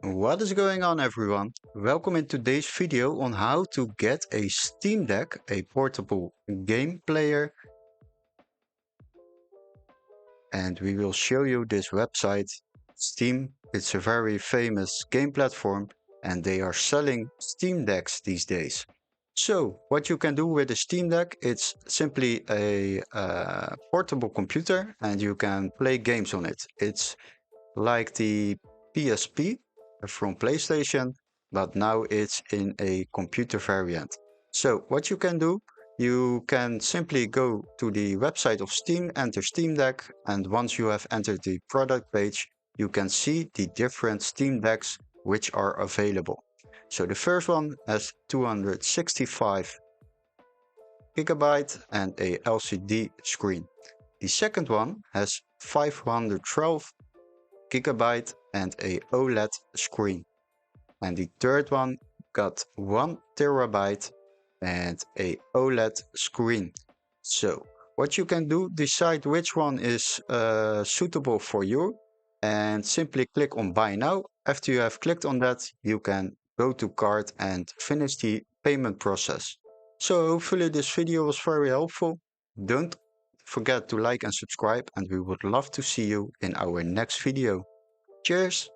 What is going on, everyone? Welcome in today's video on how to get a Steam Deck, a portable game player, and we will show you this website. Steam, it's a very famous game platform and they are selling Steam Decks these days. So what you can do with a Steam Deck, it's simply a portable computer and you can play games on it. It's like the PSP from PlayStation, but now it's in a computer variant. So what you can do, you can simply go to the website of Steam, enter Steam Deck, and once you have entered the product page, you can see the different Steam Decks which are available. So the first one has 265 gigabyte and a LCD screen. The second one has 512 gigabyte and a OLED screen. And the third one got 1 terabyte and a OLED screen. So what you can do, decide which one is suitable for you and simply click on buy now. After you have clicked on that, you can go to cart and finish the payment process. So hopefully this video was very helpful. Don't forget to like and subscribe, and we would love to see you in our next video. Cheers!